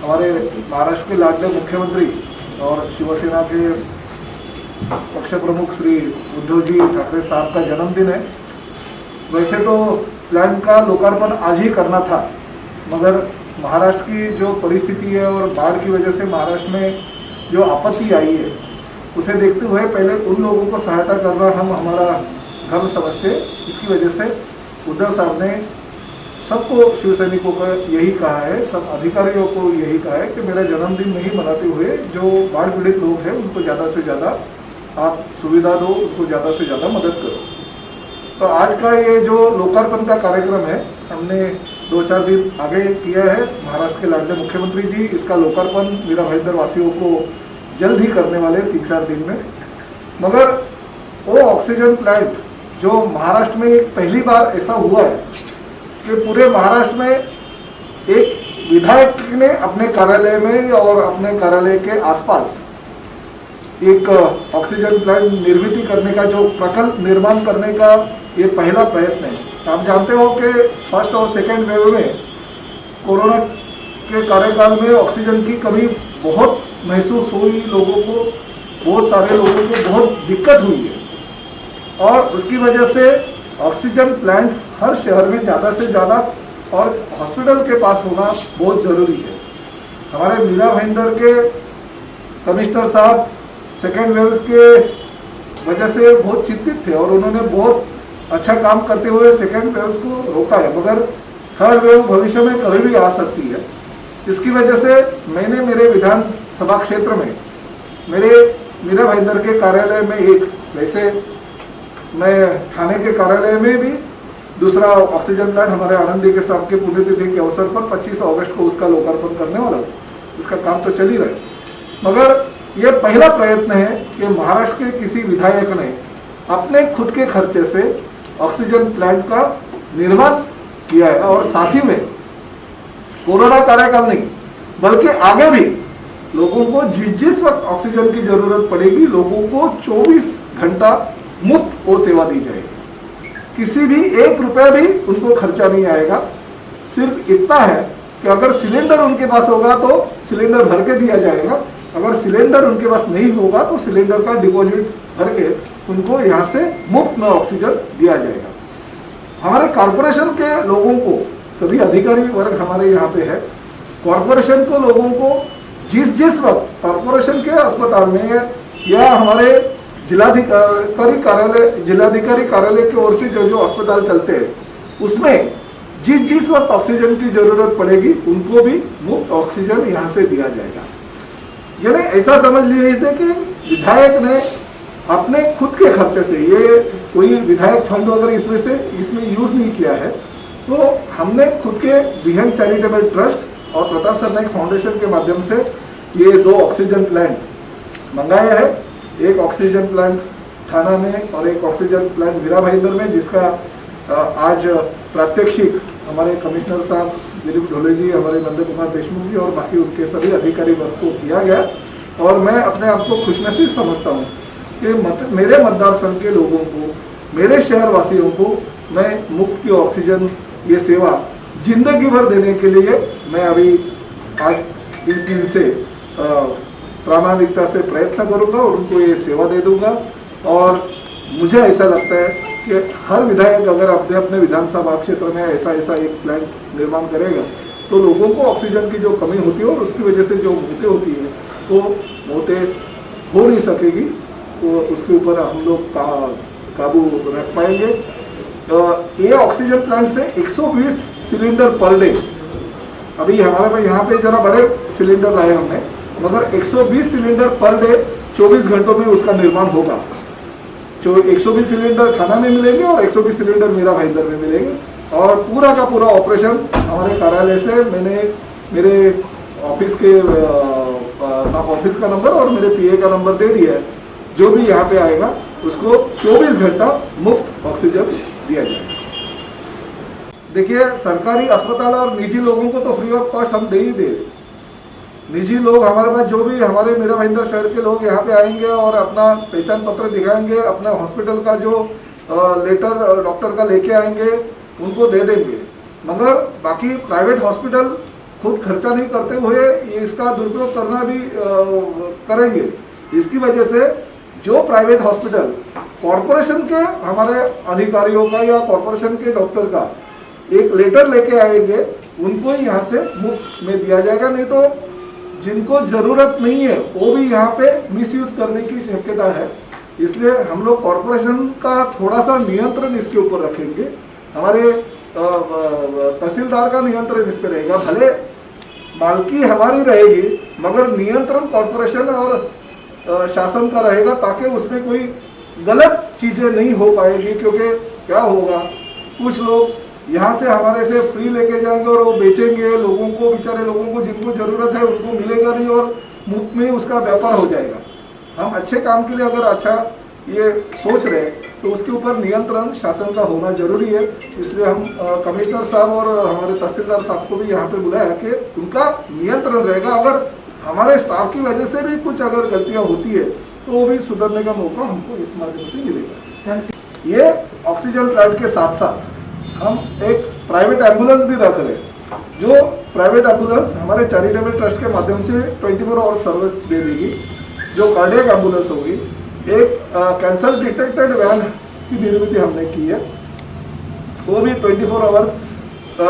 हमारे महाराष्ट्र के लाडले मुख्यमंत्री और शिवसेना के पक्ष प्रमुख श्री उद्धव जी ठाकरे साहब का जन्मदिन है। वैसे तो प्लांट का लोकार्पण आज ही करना था, मगर महाराष्ट्र की जो परिस्थिति है और बाढ़ की वजह से महाराष्ट्र में जो आपत्ति आई है उसे देखते हुए पहले उन लोगों को सहायता करना हम हमारा धर्म समझते। इसकी वजह से उद्धव साहब ने सबको, शिव सैनिकों को यही कहा है, सब अधिकारियों को यही कहा है कि मेरा जन्मदिन नहीं मनाते हुए जो बाढ़ पीड़ित लोग हैं उनको ज़्यादा से ज़्यादा आप सुविधा दो, उनको ज़्यादा से ज़्यादा मदद करो। तो आज का ये जो लोकार्पण का कार्यक्रम है हमने 2-4 दिन आगे किया है। महाराष्ट्र के लाडले मुख्यमंत्री जी इसका लोकार्पण मीरा भाईंदर वासियों को जल्द ही करने वाले 3-4 दिन में। मगर वो ऑक्सीजन प्लांट जो महाराष्ट्र में एक पहली बार ऐसा हुआ है कि पूरे महाराष्ट्र में एक विधायक ने अपने कार्यालय में और अपने कार्यालय के आसपास एक ऑक्सीजन प्लांट निर्मित करने का, जो प्रकल्प निर्माण करने का ये पहला प्रयत्न है। आप जानते हो कि फर्स्ट और सेकेंड वेव में कोरोना के कार्यकाल में ऑक्सीजन की कमी बहुत महसूस हुई, लोगों को, बहुत सारे लोगों को बहुत दिक्कत हुई है और उसकी वजह से ऑक्सीजन प्लांट हर शहर में ज़्यादा से ज़्यादा और हॉस्पिटल के पास होना बहुत ज़रूरी है। हमारे मीरा भाईंदर के कमिश्नर साहब सेकेंड वेव के वजह से बहुत चिंतित थे और उन्होंने बहुत अच्छा काम करते हुए सेकेंड वेव को रोका है, मगर थर्ड वेव भविष्य में कभी भी आ सकती है। इसकी वजह से मैंने मेरे विधानसभा क्षेत्र में मेरे मीरा भाईंदर के कार्यालय में एक, वैसे मैं थाने के कार्यालय में भी दूसरा ऑक्सीजन प्लांट हमारे आनंदी के साहब के पुण्यतिथि के अवसर पर 25 अगस्त को उसका लोकार्पण करने वाला हूँ। इसका काम तो चल ही रहा है, मगर यह पहला प्रयत्न है कि महाराष्ट्र के किसी विधायक ने अपने खुद के खर्चे से ऑक्सीजन प्लांट का निर्माण किया है और साथ ही में कोरोना कार्यकाल नहीं बल्कि आगे भी लोगों को जिस वक्त ऑक्सीजन की जरूरत पड़ेगी लोगों को 24 घंटा मुफ्त वो सेवा दी जाएगी। किसी भी 1 रुपया भी उनको खर्चा नहीं आएगा। सिर्फ इतना है कि अगर सिलेंडर उनके पास होगा तो सिलेंडर भर के दिया जाएगा, अगर सिलेंडर उनके पास नहीं होगा तो सिलेंडर का डिपॉजिट भर के उनको यहाँ से मुफ्त में ऑक्सीजन दिया जाएगा। हमारे कॉरपोरेशन के लोगों को, सभी अधिकारी वर्ग हमारे यहाँ पे है, कॉरपोरेशन को लोगों को जिस वक्त कॉरपोरेशन के अस्पताल में या हमारे जिलाधिकारी कार्यालय की ओर से जो अस्पताल चलते हैं उसमें जिस वक्त ऑक्सीजन की जरूरत पड़ेगी उनको भी मुफ्त ऑक्सीजन यहाँ से दिया जाएगा। यानी ऐसा समझ लीजिए कि विधायक ने अपने खुद के खर्चे से, ये कोई विधायक फंड वगैरह इसमें यूज नहीं किया है, तो हमने खुद के विहंग चैरिटेबल ट्रस्ट और प्रताप सरनाइक फाउंडेशन के माध्यम से ये 2 ऑक्सीजन प्लांट मंगाया है। एक ऑक्सीजन प्लांट थाना में और एक ऑक्सीजन प्लांट मीरा भाईंदर में, जिसका आज प्रात्यक्षिक हमारे कमिश्नर साहब दिलीप ढोले जी, हमारे नंद कुमार देशमुख जी और बाकी उनके सभी अधिकारी वर्ग को किया गया। और मैं अपने आप को खुशनसीब समझता हूँ कि मेरे मतदार संघ के लोगों को, मेरे शहर वासियों को मैं मुफ्त की ऑक्सीजन ये सेवा जिंदगी भर देने के लिए मैं अभी आज इस दिन से प्रामाणिकता से प्रयत्न करूंगा और उनको ये सेवा दे दूंगा। और मुझे ऐसा लगता है कि हर विधायक अगर अपने अपने विधानसभा क्षेत्र में ऐसा एक प्लांट निर्माण करेगा तो लोगों को ऑक्सीजन की जो कमी होती है और उसकी वजह से जो मौतें होती है वो मौतें हो नहीं सकेगी, तो उसके ऊपर हम लोग काबू रख पाएंगे। ये ऑक्सीजन प्लांट से 120 सिलेंडर पर डे, अभी हमारे पास यहाँ पे जरा बड़े सिलेंडर लाए हमने, मगर 120 सिलेंडर पर डे 24 घंटों में उसका निर्माण होगा। जो 120 सिलेंडर थाना में मिलेंगे और 120 सिलेंडर मीरा भाईंदर में मिलेंगे और पूरा का पूरा ऑपरेशन हमारे कार्यालय से मैंने मेरे ऑफिस का नंबर और मेरे पीए का नंबर दे दिया है। जो भी यहाँ पे आएगा उसको 24 घंटा मुफ्त ऑक्सीजन दिया जाएगा। देखिए, सरकारी अस्पताल और निजी लोगों को तो फ्री ऑफ कॉस्ट हम दे ही दे। निजी लोग हमारे पास, जो भी हमारे मीरा भाईंदर शहर के लोग यहाँ पे आएंगे और अपना पहचान पत्र दिखाएंगे, अपना हॉस्पिटल का जो लेटर डॉक्टर का लेके आएंगे, उनको दे देंगे। मगर बाकी प्राइवेट हॉस्पिटल खुद खर्चा नहीं करते हुए ये इसका दुरुपयोग करना भी करेंगे। इसकी वजह से जो प्राइवेट हॉस्पिटल कॉरपोरेशन के हमारे अधिकारियों का या कॉरपोरेशन के डॉक्टर का एक लेटर लेके आएंगे, उनको यहाँ से मुफ्त में दिया जाएगा, नहीं तो जिनको जरूरत नहीं है वो भी यहाँ पे मिसयूज करने की शक्यता है। इसलिए हम लोग कॉरपोरेशन का थोड़ा सा नियंत्रण इसके ऊपर रखेंगे। हमारे तहसीलदार का नियंत्रण इस पे रहेगा, भले मालकी हमारी रहेगी मगर नियंत्रण कॉरपोरेशन और शासन का रहेगा, ताकि उसमें कोई गलत चीजें नहीं हो पाएगी। क्योंकि क्या होगा, कुछ लोग यहाँ से हमारे से फ्री लेके जाएंगे और वो बेचेंगे लोगों को, बेचारे लोगों को जिनको जरूरत है उनको मिलेगा नहीं और मुफ्त में उसका व्यापार हो जाएगा। हम अच्छे काम के लिए अगर अच्छा ये सोच रहे हैं तो उसके ऊपर नियंत्रण शासन का होना जरूरी है। इसलिए हम कमिश्नर साहब और हमारे तहसीलदार साहब को भी यहाँ पे बुलाया कि उनका नियंत्रण रहेगा। अगर हमारे स्टाफ की वजह से भी कुछ अगर गलतियाँ होती है तो वो भी सुधरने का मौका हमको इस माध्यम से मिलेगा। ये ऑक्सीजन प्लांट के साथ साथ हम एक प्राइवेट एम्बुलेंस भी रख रहे हैं, जो प्राइवेट एम्बुलेंस हमारे चैरिटेबल ट्रस्ट के माध्यम से 24 आवर सर्विस दे देगी। जो कार्डियक एम्बुलेंस होगी, एक कैंसर डिटेक्टेड वैन की निर्मित हमने की है, वो भी 24 आवर्स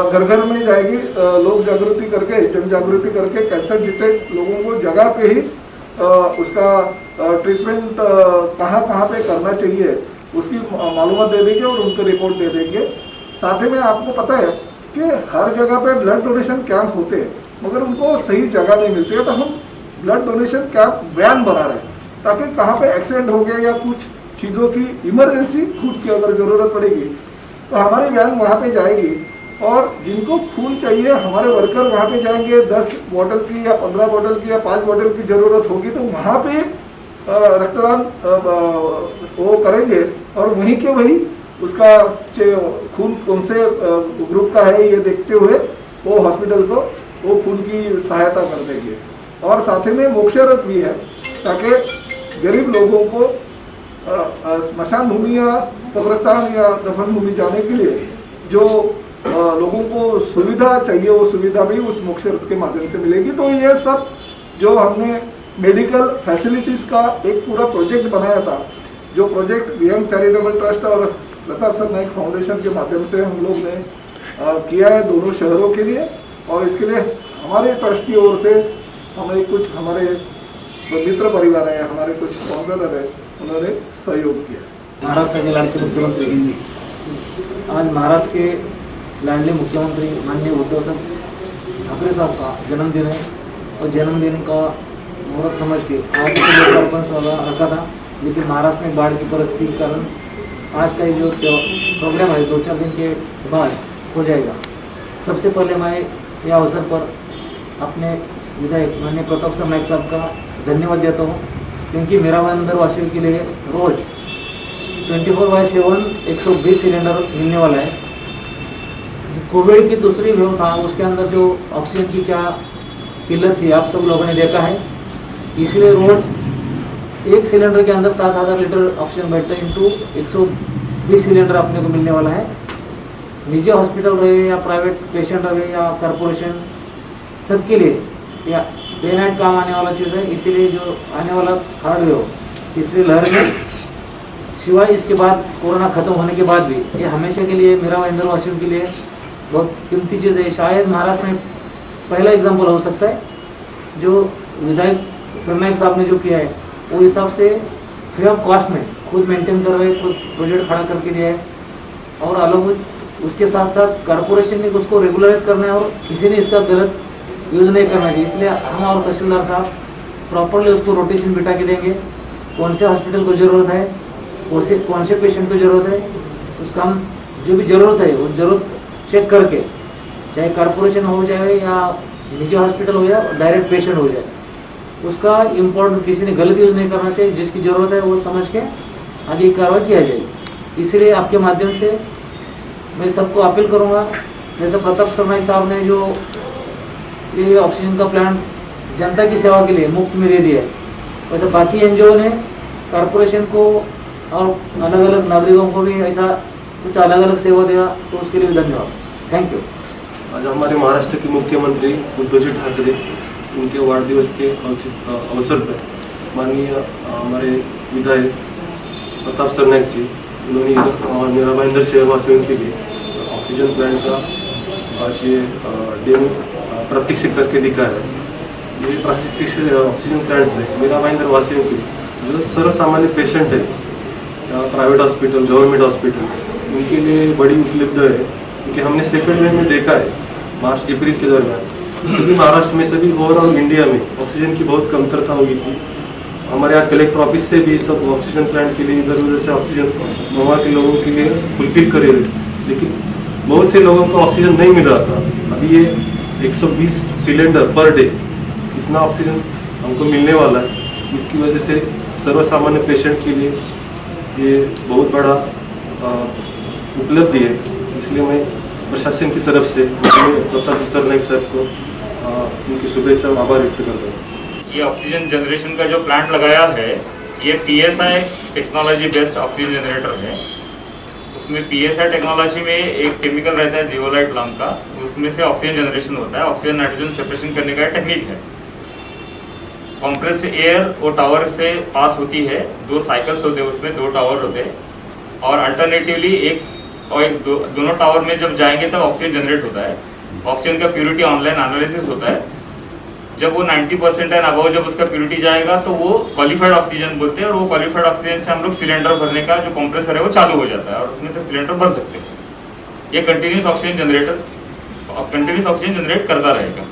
घर घर में जाएगी, लोग जागृति करके, जन जागृति करके कैंसर डिटेक्ट लोगों को जगह पे ही उसका ट्रीटमेंट कहाँ पे करना चाहिए उसकी मालूमात दे देंगे और उनको रिपोर्ट दे देंगे। साथ ही में आपको पता है कि हर जगह पे ब्लड डोनेशन कैंप होते हैं मगर उनको सही जगह नहीं मिलती है, तो हम ब्लड डोनेशन कैंप वैन बना रहे हैं, ताकि कहाँ पे एक्सीडेंट हो गया या कुछ चीज़ों की इमरजेंसी खून की अगर ज़रूरत पड़ेगी तो हमारी वैन वहाँ पे जाएगी और जिनको खून चाहिए हमारे वर्कर वहाँ पे जाएंगे। 10 बोतल की या 15 बोतल की या 5 बोतल की ज़रूरत होगी तो वहाँ पे रक्तदान वो करेंगे और वहीं के वहीं उसका खून कौन से ग्रुप का है ये देखते हुए वो हॉस्पिटल को वो खून की सहायता कर देंगे। और साथ ही में मोक्षरथ भी है, ताकि गरीब लोगों को स्मशान भूमि या कब्रिस्तान या दफन भूमि जाने के लिए जो लोगों को सुविधा चाहिए वो सुविधा भी उस मोक्षरथ के माध्यम से मिलेगी। तो ये सब जो हमने मेडिकल फैसिलिटीज़ का एक पूरा प्रोजेक्ट बनाया था, जो प्रोजेक्ट यंग चैरिटेबल ट्रस्ट और लता सर नाइक फाउंडेशन के माध्यम से हम लोग ने किया है दोनों शहरों के लिए, और इसके लिए हमारे ट्रस्ट की ओर से हमें कुछ हमारे मित्र परिवार है, हमारे कुछ स्पॉन्सर है, उन्होंने सहयोग किया। महाराष्ट्र के लाडले मुख्यमंत्री, आज महाराष्ट्र के लाडले मुख्यमंत्री माननीय उद्धव ठाकरे साहब का जन्मदिन है और जन्मदिन का मुहूर्त समझ के आज लोकार्पण सभा रखा था, लेकिन महाराष्ट्र में बाढ़ की परिस्थिति के कारण आज का जो प्रोग्राम है 2-4 दिन के बाद हो जाएगा। सबसे पहले मैं यह अवसर पर अपने विधायक माननीय प्रताप सर नाइक साहब का धन्यवाद देता हूँ, क्योंकि मेरा अंदर वासियों के लिए रोज़ 24/7 120 सिलेंडर मिलने वाला है। कोविड की दूसरी वेव था उसके अंदर जो ऑक्सीजन की क्या किल्लत थी आप सब लोगों ने देखा है, इसलिए रोज़ एक सिलेंडर के अंदर 7000 लीटर ऑक्सीजन बैठता है, इंटू 120 सिलेंडर अपने को मिलने वाला है। निजी हॉस्पिटल रहे या प्राइवेट पेशेंट रहे या कॉरपोरेशन, सबके लिए या डे नाइट काम आने वाला चीज़ है। इसीलिए जो आने वाला थर्ड वेव, तीसरी लहर में, सिवाय इसके बाद कोरोना खत्म होने के बाद भी, ये हमेशा के लिए मेरा इंदौरवासियों के लिए बहुत कीमती चीज़ है। शायद महाराष्ट्र में पहला एग्जाम्पल हो सकता है जो विधायक सरनाइक साहब ने जो किया है, वो हिसाब से फ्री ऑफ कॉस्ट में खुद मेंटेन कर रहे, खुद प्रोजेक्ट खड़ा करके दिया है। और अलग उसके साथ साथ कॉरपोरेशन ने उसको रेगुलराइज करना है और किसी ने इसका गलत यूज़ नहीं करना चाहिए। इसलिए हम और तहसीलदार साहब प्रॉपरली उसको रोटेशन बिठा के देंगे, कौन से हॉस्पिटल को ज़रूरत है, कौन से पेशेंट को ज़रूरत है, उसका हम जो भी ज़रूरत है वो ज़रूरत चेक करके, चाहे कॉरपोरेशन हो जाए या निजी हॉस्पिटल हो जाए, डायरेक्ट पेशेंट हो जाए, उसका इम्पोर्टेंट किसी ने गलत यूज़ नहीं करना चाहिए। जिसकी ज़रूरत है वो समझ के आगे कार्रवाई किया जाएगी। इसलिए आपके माध्यम से मैं सबको अपील करूँगा, जैसे प्रताप सर नाइक साहब ने जो ये ऑक्सीजन का प्लांट जनता की सेवा के लिए मुफ्त में दे दिया है, वैसे बाकी एनजीओ ने कॉरपोरेशन को और अलग अलग नागरिकों को भी ऐसा कुछ अलग अलग सेवा दिया, तो उसके लिए धन्यवाद। Thank you. आज हमारे महाराष्ट्र के मुख्यमंत्री उद्धव जी ठाकरे उनके वार्षिक के अवसर पर माननीय हमारे विधायक प्रताप सरनाईक जी उन्होंने इधर मेरा भाईंदर शहरवासियों के लिए ऑक्सीजन प्लांट का आज ये डेमो प्रत्यक्ष करके दिखाया है। ये प्रत्यक्ष ऑक्सीजन प्लांट से मेरा भाईंदर वासियों के जो सर्वसामान्य पेशेंट है प्राइवेट हॉस्पिटल गवर्नमेंट हॉस्पिटल उनके लिए बड़ी उपलब्ध है, क्योंकि हमने सेकेंड वेव में देखा है मार्च अप्रैल के दरमियान सभी महाराष्ट्र में सभी ओवरऑल इंडिया में ऑक्सीजन की बहुत कमतरता हो गई थी। हमारे यहाँ कलेक्टर ऑफिस से भी सब ऑक्सीजन प्लांट के लिए इधर उधर से ऑक्सीजन वहाँ के लोगों के लिए फुलफिल करे, लेकिन बहुत से लोगों को ऑक्सीजन नहीं मिल रहा था। अभी ये 120 सिलेंडर पर डे इतना ऑक्सीजन हमको मिलने वाला है। इसकी वजह से सर्वसामान्य पेशेंट के लिए ये बहुत बड़ा उपलब्धि है। इसलिए मैं प्रशासन की तरफ से प्रताप सरनाईक साहब को उनकी शुभेच्छा और आभार व्यक्त करता हूँ। ये ऑक्सीजन जनरेशन का जो प्लांट लगाया है ये PSI technology based oxygen generator है। उसमें PSI टेक्नोलॉजी में एक केमिकल रहता है जियोलाइट नाम का, उसमें से ऑक्सीजन जनरेशन होता है। ऑक्सीजन नाइट्रोजन सेपरेशन करने का टेक्निक है। कॉम्प्रेस्ड एयर वो टावर से पास होती है, 2 साइकिल्स होते हैं उसमें 2 टावर होते हैं, और अल्टरनेटिवली दोनों टावर में जब जाएंगे तब ऑक्सीजन जनरेट होता है। ऑक्सीजन का प्यूरिटी ऑनलाइन एनालिसिस होता है। जब वो 90% एंड अबव जब उसका प्यूरिटी जाएगा तो वो क्वालिफाइड ऑक्सीजन बोलते हैं, और वो क्वालिफाइड ऑक्सीजन से हम लोग सिलेंडर भरने का जो कंप्रेसर है वो चालू हो जाता है और उसमें से सिलेंडर भर सकते हैं। ये कंटिन्यूस ऑक्सीजन जनरेट करता रहेगा।